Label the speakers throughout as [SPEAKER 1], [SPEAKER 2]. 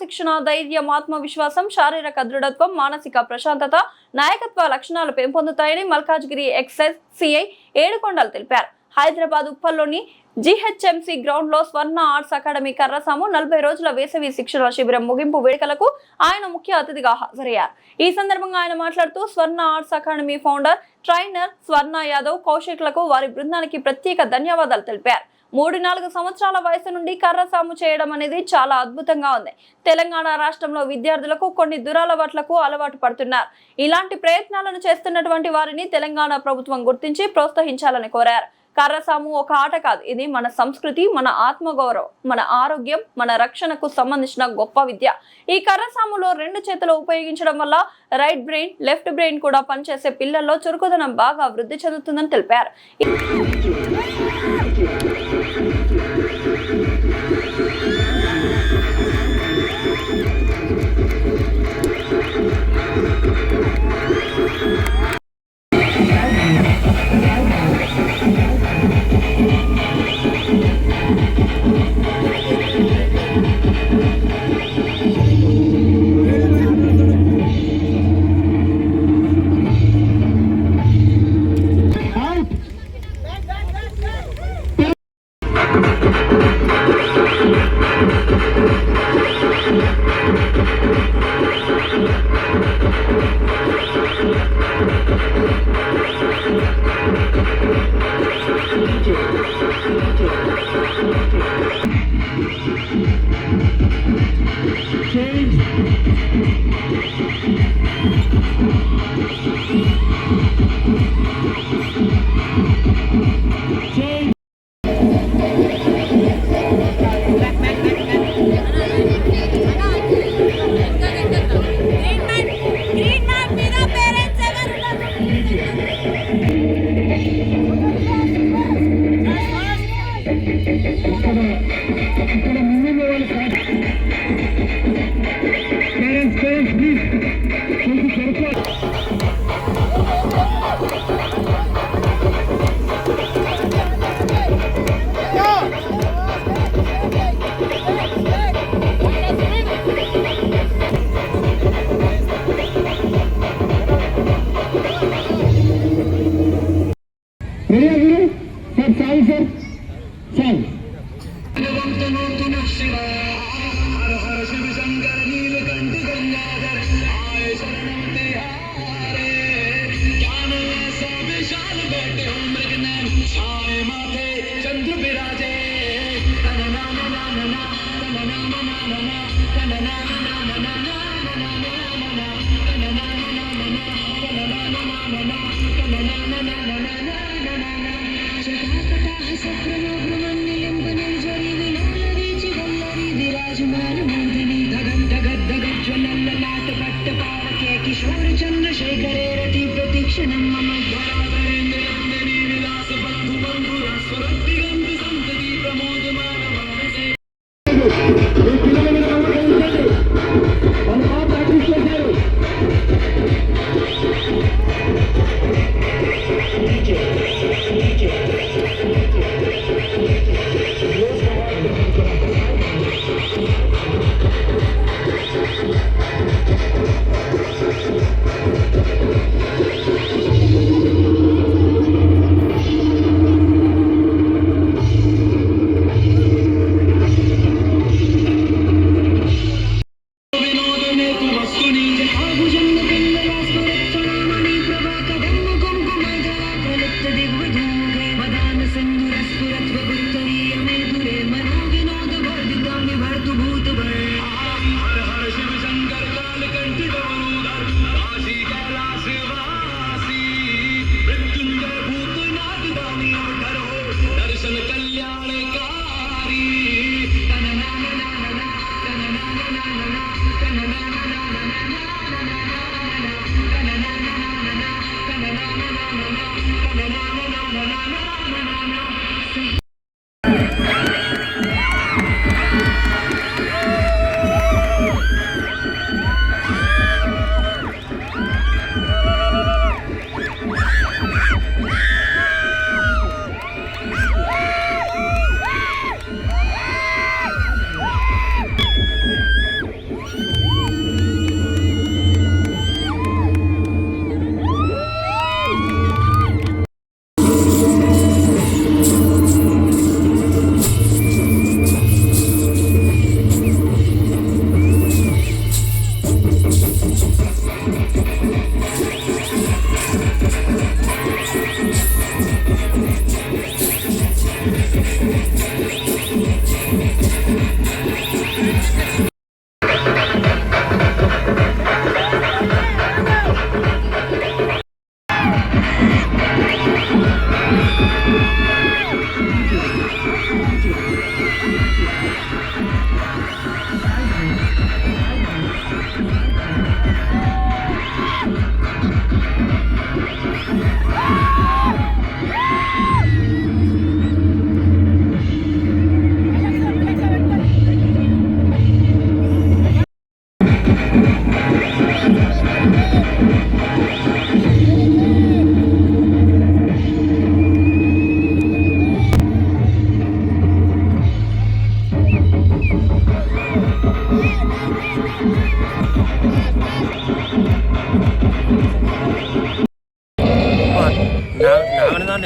[SPEAKER 1] క్రమశిక్షణ, ధైర్యం, ఆత్మవిశ్వాసం, శారీరక దృఢత్వం, మానసిక ప్రశాంతత, నాయకత్వ లక్షణాలు పెంపొందుతాయని మల్కాజ్గిరి ఎక్సైజ్ సిఐ ఏడుకొండలు తెలిపారు. హైదరాబాద్ ఉప్పల్లోని GHMC గ్రౌండ్ లో స్వర్ణ ఆర్ట్స్ అకాడమీ కర్రసాము 40 రోజుల వేసవి శిక్షణ శిబిరం ముగింపు వేడుకలకు ఆయన ముఖ్య అతిథిగా హాజరయ్యారు. ఈ సందర్భంగా ఆయన మాట్లాడుతూ స్వర్ణ ఆర్ట్స్ అకాడమీ ఫౌండర్, ట్రైనర్ స్వర్ణ యాదవ్, కౌశిక్లకు వారి బృందానికి ప్రత్యేక ధన్యవాదాలు తెలిపారు. 3-4 సంవత్సరాల వయసు నుండి కర్రసాము చేయడం అనేది చాలా అద్భుతంగా ఉంది. తెలంగాణ రాష్ట్రంలో విద్యార్థులకు కొన్ని దురలవాట్లకు అలవాటు పడుతున్నారు. ఇలాంటి ప్రయత్నాలను చేస్తున్నటువంటి వారిని తెలంగాణ ప్రభుత్వం గుర్తించి ప్రోత్సహించాలని కోరారు. కర్రసాము ఒక ఆట కాదు, ఇది మన సంస్కృతి, మన ఆత్మగౌరవం, మన ఆరోగ్యం, మన రక్షణకు సంబంధించిన గొప్ప విద్య. ఈ కర్రసాములో 2 చేతులు ఉపయోగించడం వల్ల రైట్ బ్రెయిన్, లెఫ్ట్ బ్రెయిన్ కూడా పనిచేసే పిల్లల్లో చురుకుదనం బాగా వృద్ధి చెందుతుందని తెలిపారు.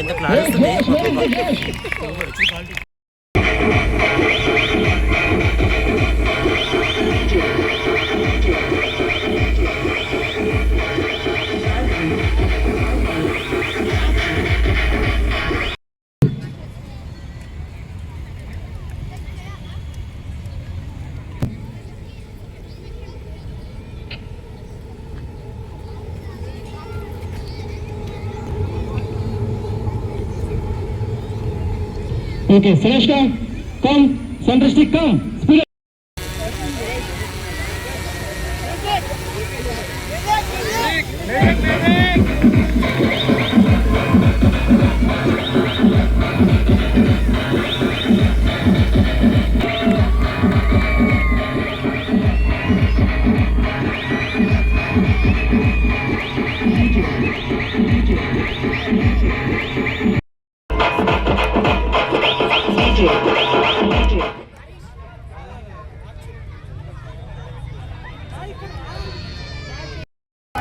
[SPEAKER 2] ఎంత క్లారిస్తుంది
[SPEAKER 3] Okay, Sreshta, come. Sandrashti, come. Spirit.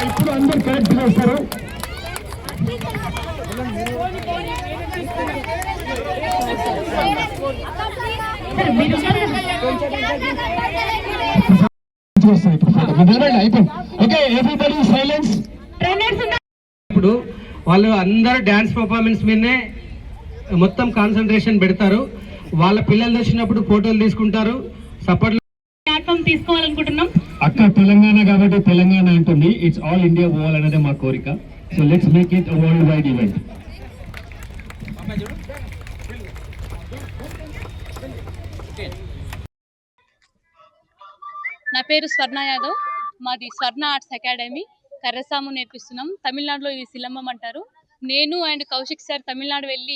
[SPEAKER 3] ఇప్పుడు అందరు కరెక్ట్ చేస్తారు.
[SPEAKER 4] ఇప్పుడు వాళ్ళు అందరూ డాన్స్ పర్ఫార్మెన్స్ మీదనే మొత్తం కాన్సన్ట్రేషన్ పెడతారు. వాళ్ళ పిల్లలు వచ్చినప్పుడు ఫోటోలు తీసుకుంటారు. సపోర్ట్
[SPEAKER 5] తీసుకోవాలనుకుంటున్నాం.
[SPEAKER 3] అక్క తెలంగాణ కాబట్టి తెలంగాణ అంటుంది. ఇట్స్ ఆల్ ఇండియా పోవాలనేది మా కోరిక. So let's make it world wide event.
[SPEAKER 5] నా పేరు స్వర్ణ యాదవ్. మాది స్వర్ణ ఆర్ట్స్ అకాడమీ. కర్రసాము నేర్పిస్తున్నాం. తమిళనాడులో ఇది సిలంబం అంటారు. నేను అండ్ కౌశిక్ సార్ తమిళనాడు వెళ్ళి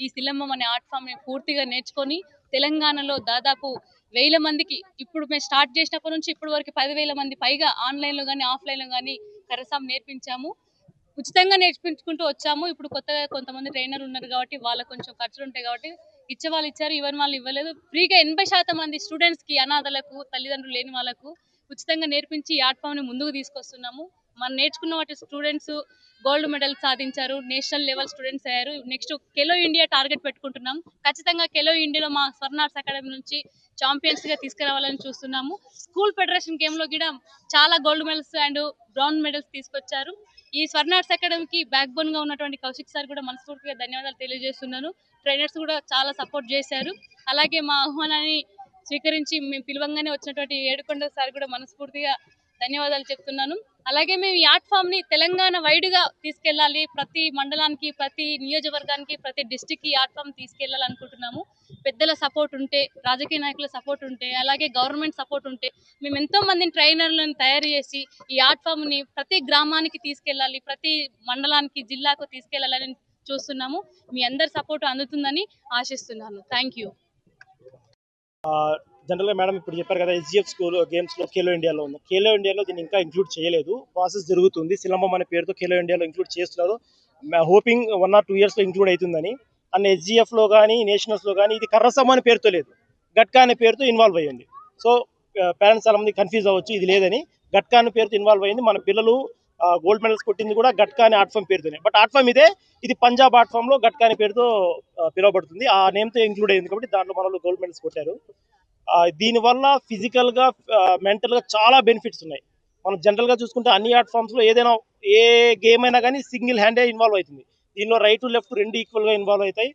[SPEAKER 5] ఈ సిలంబం అనే ఆర్ట్ ఫామ్ని పూర్తిగా నేర్చుకొని తెలంగాణలో దాదాపు 1000 మందికి ఇప్పుడు మేము స్టార్ట్ చేసినప్పటి నుంచి ఇప్పటి వరకు 10,000 మంది పైగా ఆన్లైన్లో కానీ ఆఫ్లైన్లో కానీ కర్రసాము నేర్పించాము. ఉచితంగా నేర్పించుకుంటూ వచ్చాము. ఇప్పుడు కొత్తగా కొంతమంది ట్రైనర్ ఉన్నారు కాబట్టి వాళ్ళకు కొంచెం ఖర్చులు ఉంటాయి కాబట్టి ఇచ్చేవాళ్ళు ఇచ్చారు, ఇవ్వని వాళ్ళు ఇవ్వలేదు. ఫ్రీగా 80% మంది స్టూడెంట్స్కి, అనాథలకు, తల్లిదండ్రులు లేని వాళ్ళకు ఉచితంగా నేర్పించి ఈ ఆర్ట్ ఫామ్ని ముందుకు తీసుకొస్తున్నాము. మనం నేర్చుకున్న వాటి స్టూడెంట్స్ గోల్డ్ మెడల్ సాధించారు, నేషనల్ లెవెల్ స్టూడెంట్స్ అయ్యారు. నెక్స్ట్ ఖేలో ఇండియా టార్గెట్ పెట్టుకుంటున్నాం. ఖచ్చితంగా ఖేలో ఇండియాలో మా స్వర్ణ ఆర్ట్స్ అకాడమీ నుంచి ఛాంపియన్స్గా తీసుకురావాలని చూస్తున్నాము. స్కూల్ ఫెడరేషన్ గేమ్లో కూడా చాలా gold medals and brown medals తీసుకొచ్చారు. ఈ స్వర్ణ ఆర్ట్స్ అకాడమీకి బ్యాక్ బోన్గా ఉన్నటువంటి కౌశిక్ సార్ కూడా మనస్ఫూర్తిగా ధన్యవాదాలు తెలియజేస్తున్నాను. ట్రైనర్స్ కూడా చాలా సపోర్ట్ చేశారు. అలాగే మా ఆహ్వానాన్ని స్వీకరించి మేము పిలవంగానే వచ్చినటువంటి ఏడుకొండ సార్ కూడా మనస్ఫూర్తిగా ధన్యవాదాలు చెప్తున్నాను. అలాగే మేము ఈ ఆర్ట్ ఫామ్ని తెలంగాణ వైడ్గా తీసుకెళ్ళాలి. ప్రతి మండలానికి, ప్రతి నియోజకవర్గానికి, ప్రతి డిస్టిక్కి ఈ ఆర్ట్ ఫామ్ తీసుకెళ్ళాలి అనుకుంటున్నాము. పెద్దల సపోర్ట్ ఉంటే, రాజకీయ నాయకుల సపోర్ట్ ఉంటే, అలాగే గవర్నమెంట్ సపోర్ట్ ఉంటే మేము ఎంతో మందిని ట్రైనర్లను తయారు చేసి ఈ ఆర్ట్ ఫామ్ని ప్రతి గ్రామానికి తీసుకెళ్ళాలి, ప్రతి మండలానికి, జిల్లాకు తీసుకెళ్ళాలని చూస్తున్నాము. మీ అందరి సపోర్ట్ అందుతుందని ఆశిస్తున్నాను. Thank you.
[SPEAKER 6] జనరల్గా మేడం ఇప్పుడు చెప్పారు కదా, ఎస్జిఎఫ్ స్కూల్ గేమ్స్లో ఖేలో ఇండియాలో ఉంది. ఖేలో ఇండియాలో దీన్ని ఇంకా ఇంక్లూడ్ చేయలేదు, ప్రాసెస్ జరుగుతుంది. సిలంబం అనే పేరుతో ఖేలో ఇండియాలో ఇంక్లూడ్ చేస్తున్నారు. హోపింగ్ 1 or 2 yearsలో ఇంక్లూడ్ అవుతుందని. అండ్ ఎస్జిఎఫ్లో కానీ నేషనల్స్లో కానీ ఇది కర్రసాము అనే పేరుతో లేదు, గట్కా అనే పేరుతో ఇన్వాల్వ్ అయ్యింది. సో పేరెంట్స్ చాలా మంది కన్ఫ్యూజ్ అవ్వచ్చు ఇది లేదని. గట్కా అనే పేరుతో ఇన్వాల్వ్ అయ్యింది. మన పిల్లలు గోల్డ్ మెడల్స్ కొట్టింది కూడా గట్కా అనే ఆర్ట్ ఫామ్ పేరుతోనే. బట్ ఆర్ట్ ఫామ్ ఇది పంజాబ్ ఆర్ట్ ఫామ్లో గట్కా అనే పేరుతో పిలువబడుతుంది. ఆ నేమ్తో ఇంక్లూడ్ అయ్యింది కాబట్టి దాంట్లో మన గోల్డ్ మెడల్స్ కొట్టారు. దీనివల్ల ఫిజికల్గా, మెంటల్గా చాలా బెనిఫిట్స్ ఉన్నాయి. మనం జనరల్గా చూసుకుంటే అన్ని ఆర్ట్ ఫామ్స్లో ఏదైనా ఏ గేమ్ అయినా కానీ సింగిల్ హ్యాండే ఇన్వాల్వ్ అవుతుంది. దీనిలో రైట్ లెఫ్ట్ 2 ఈక్వల్గా ఇన్వాల్వ్ అవుతాయి.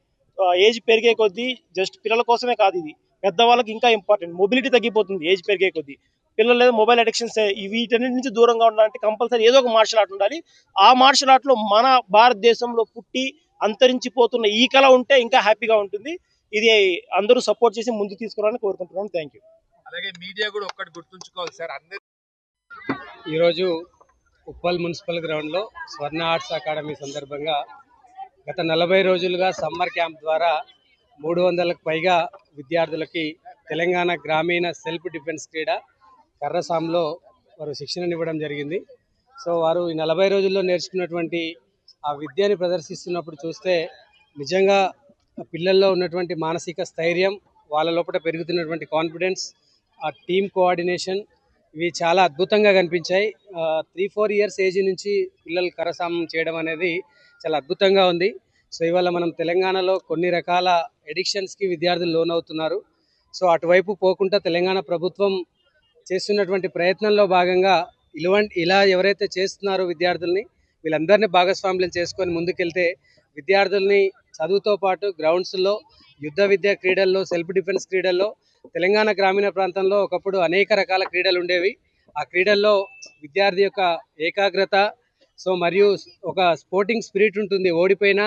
[SPEAKER 6] ఏజ్ పెరిగే కొద్దీ జస్ట్ పిల్లల కోసమే కాదు, ఇది పెద్దవాళ్ళకి ఇంకా ఇంపార్టెంట్. మొబిలిటీ తగ్గిపోతుంది ఏజ్ పెరిగే కొద్దీ. పిల్లలు లేదా మొబైల్ అడిక్షన్స్ వీటన్నిటి నుంచి దూరంగా ఉండాలంటే కంపల్సరీ ఏదో ఒక మార్షల్ ఆర్ట్ ఉండాలి. ఆ మార్షల్ ఆర్ట్లో మన భారతదేశంలో పుట్టి అంతరించిపోతున్న ఈ కళ ఉంటే ఇంకా హ్యాపీగా ఉంటుంది. ఇది అందరూ సపోర్ట్ చేసి ముందుకు తీసుకురావాలని కోరుకుంటున్నాను. Thank you.
[SPEAKER 7] అలాగే మీడియా కూడా ఒక్కటి గుర్తుంచుకోవాలి సార్, అందరూ
[SPEAKER 4] ఈరోజు ఉప్పల్ మున్సిపల్ గ్రౌండ్లో స్వర్ణ ఆర్ట్స్ అకాడమీ సందర్భంగా గత 40 రోజులుగా సమ్మర్ క్యాంప్ ద్వారా 300లకు పైగా విద్యార్థులకి తెలంగాణ గ్రామీణ సెల్ఫ్ డిఫెన్స్ క్రీడ కర్రసాంలో వారు శిక్షణ ఇవ్వడం జరిగింది. సో వారు ఈ 40 రోజుల్లో నేర్చుకున్నటువంటి ఆ విద్యని ప్రదర్శిస్తున్నప్పుడు చూస్తే నిజంగా పిల్లల్లో ఉన్నటువంటి మానసిక స్థైర్యం, వాళ్ళ లోపల పెరుగుతున్నటువంటి కాన్ఫిడెన్స్, ఆ టీమ్ కోఆర్డినేషన్, ఇవి చాలా అద్భుతంగా కనిపించాయి. 3-4 ఇయర్స్ ఏజ్ నుంచి పిల్లలు కరసామం చేయడం అనేది చాలా అద్భుతంగా ఉంది. సో ఇవాళ మనం తెలంగాణలో కొన్ని రకాల ఎడిక్షన్స్కి విద్యార్థులు లోనవుతున్నారు. సో అటువైపు పోకుండా తెలంగాణ ప్రభుత్వం చేస్తున్నటువంటి ప్రయత్నంలో భాగంగా ఇలా ఎవరైతే చేస్తున్నారో విద్యార్థుల్ని వీళ్ళందరినీ భాగస్వామ్యం చేసుకొని ముందుకెళ్తే విద్యార్థుల్ని చదువుతో పాటు గ్రౌండ్స్లో, యుద్ధ విద్య క్రీడల్లో, సెల్ఫ్ డిఫెన్స్ క్రీడల్లో, తెలంగాణ గ్రామీణ ప్రాంతంలో ఒకప్పుడు అనేక రకాల క్రీడలు ఉండేవి. ఆ క్రీడల్లో విద్యార్థి యొక్క ఏకాగ్రత, సో మరియు ఒక స్పోర్టింగ్ స్పిరిట్ ఉంటుంది. ఓడిపోయినా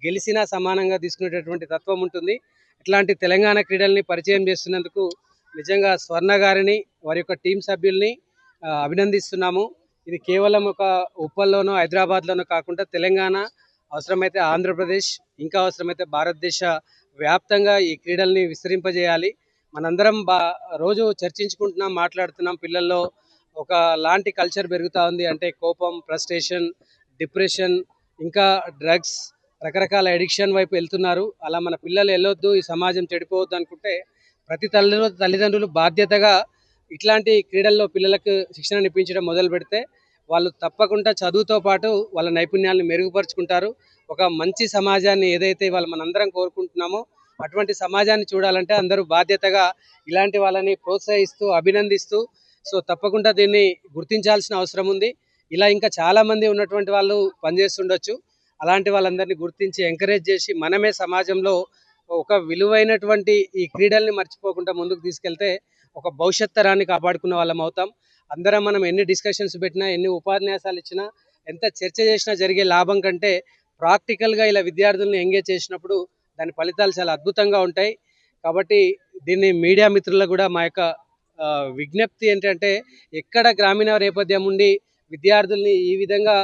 [SPEAKER 4] గెలిచినా సమానంగా తీసుకునేటటువంటి తత్వం ఉంటుంది. ఇట్లాంటి తెలంగాణ క్రీడల్ని పరిచయం చేస్తున్నందుకు నిజంగా స్వర్ణ గారిని, వారి యొక్క టీం సభ్యుల్ని అభినందిస్తున్నాము. ఇది కేవలం ఒక ఉప్పల్లోనో హైదరాబాద్లోనో కాకుండా తెలంగాణ, అవసరమైతే ఆంధ్రప్రదేశ్, ఇంకా అవసరమైతే భారతదేశ వ్యాప్తంగా ఈ క్రీడల్ని విస్తరింపజేయాలి. మనందరం రోజు చర్చించుకుంటున్నాం, మాట్లాడుతున్నాం. పిల్లల్లో ఒక లాంటి కల్చర్ పెరుగుతూ ఉంది. అంటే కోపం, ఫ్రస్ట్రేషన్, డిప్రెషన్, ఇంకా డ్రగ్స్, రకరకాల ఎడిక్షన్ వైపు వెళ్తున్నారు. అలా మన పిల్లలు వెళ్ళొద్దు, ఈ సమాజం చెడిపోవద్దు అనుకుంటే ప్రతి తల్లిదండ్రులు బాధ్యతగా ఇట్లాంటి క్రీడల్లో పిల్లలకు శిక్షణ ఇప్పించడం మొదలు పెడితే వాళ్ళు తప్పకుండా చదువుతో పాటు వాళ్ళ నైపుణ్యాలను మెరుగుపరుచుకుంటారు. ఒక మంచి సమాజాన్ని ఏదైతే వాళ్ళు మనందరం కోరుకుంటున్నామో అటువంటి సమాజాన్ని చూడాలంటే అందరూ బాధ్యతగా ఇలాంటి వాళ్ళని ప్రోత్సహిస్తూ, అభినందిస్తూ, సో తప్పకుండా దీన్ని గుర్తించాల్సిన అవసరం ఉంది. ఇలా ఇంకా చాలామంది ఉన్నటువంటి వాళ్ళు పనిచేస్తుండొచ్చు. అలాంటి వాళ్ళందరినీ గుర్తించి ఎంకరేజ్ చేసి మనమే సమాజంలో ఒక విలువైనటువంటి ఈ క్రీడల్ని మర్చిపోకుండా ముందుకు తీసుకెళ్తే ఒక భవిష్యత్ తరాన్ని కాపాడుకున్న వాళ్ళం అవుతాం. అందరం మనం ఎన్ని డిస్కషన్స్ పెట్టినా, ఎన్ని ఉపన్యాసాలు ఇచ్చినా, ఎంత చర్చ చేసినా జరిగే లాభం కంటే ప్రాక్టికల్గా ఇలా విద్యార్థులను ఎంగేజ్ చేసినప్పుడు దాని ఫలితాలు చాలా అద్భుతంగా ఉంటాయి. కాబట్టి దీన్ని మీడియా మిత్రులకు కూడా మా యొక్క విజ్ఞప్తి ఏంటంటే, ఎక్కడ గ్రామీణ నేపథ్యం ఉండి విద్యార్థుల్ని ఈ విధంగా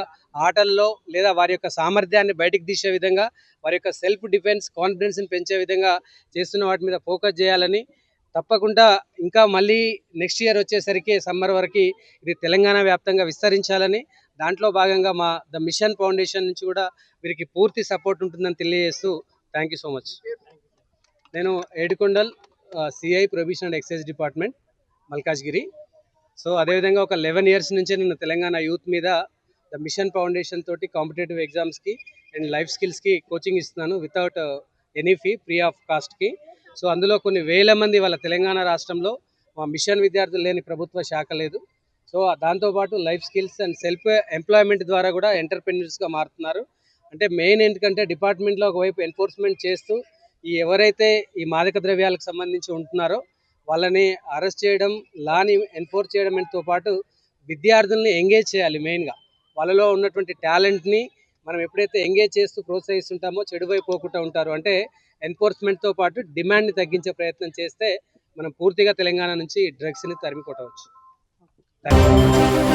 [SPEAKER 4] ఆటల్లో లేదా వారి యొక్క సామర్థ్యాన్ని బయటికి తీసే విధంగా, వారి యొక్క సెల్ఫ్ డిఫెన్స్ కాన్ఫిడెన్స్ని పెంచే విధంగా చేస్తున్న వాటి మీద ఫోకస్ చేయాలని, తప్పకుండా ఇంకా మళ్ళీ నెక్స్ట్ ఇయర్ వచ్చేసరికి సమ్మర్ వరకు ఇది తెలంగాణ వ్యాప్తంగా విస్తరించాలని, దాంట్లో భాగంగా మా ద మిషన్ ఫౌండేషన్ నుంచి కూడా వీరికి పూర్తి సపోర్ట్ ఉంటుందని తెలియజేస్తూ థ్యాంక్ యూ సో మచ్. నేను Yedukondal CI prohibition and excise department, Malkajgiri. So అదేవిధంగా ఒక 11 ఇయర్స్ నుంచే నేను తెలంగాణ యూత్ మీద ద మిషన్ ఫౌండేషన్ తోటి కాంపిటేటివ్ ఎగ్జామ్స్కి అండ్ లైఫ్ స్కిల్స్కి కోచింగ్ ఇస్తున్నాను without any fee, free of కాస్ట్కి. సో అందులో కొన్ని వేల మంది వాళ్ళ తెలంగాణ రాష్ట్రంలో మా మిషన్ విద్యార్థులు లేని ప్రభుత్వ శాఖ లేదు. సో దాంతోపాటు life skills and self employment ద్వారా కూడా ఎంటర్ప్రెన్యూర్స్గా మారుతున్నారు. అంటే మెయిన్ ఏంటంటే డిపార్ట్మెంట్లో ఒకవైపు ఎన్ఫోర్స్మెంట్ చేస్తూ ఎవరైతే ఈ మాదక ద్రవ్యాలకు సంబంధించి ఉంటున్నారో వాళ్ళని అరెస్ట్ చేయడం, లాని ఎన్ఫోర్స్ చేయడంతో పాటు విద్యార్థుల్ని ఎంగేజ్ చేయాలి. మెయిన్గా వాళ్ళలో ఉన్నటువంటి టాలెంట్ని మనం ఎప్పుడైతే ఎంగేజ్ చేస్తూ ప్రోత్సహిస్తుంటామో చెడువైపోకుండా ఉంటారు. అంటే ఎన్ఫోర్స్మెంట్తో పాటు డిమాండ్ని తగ్గించే ప్రయత్నం చేస్తే మనం పూర్తిగా తెలంగాణ నుంచి డ్రగ్స్ని తరిమి కొట్టవచ్చు. Thank you.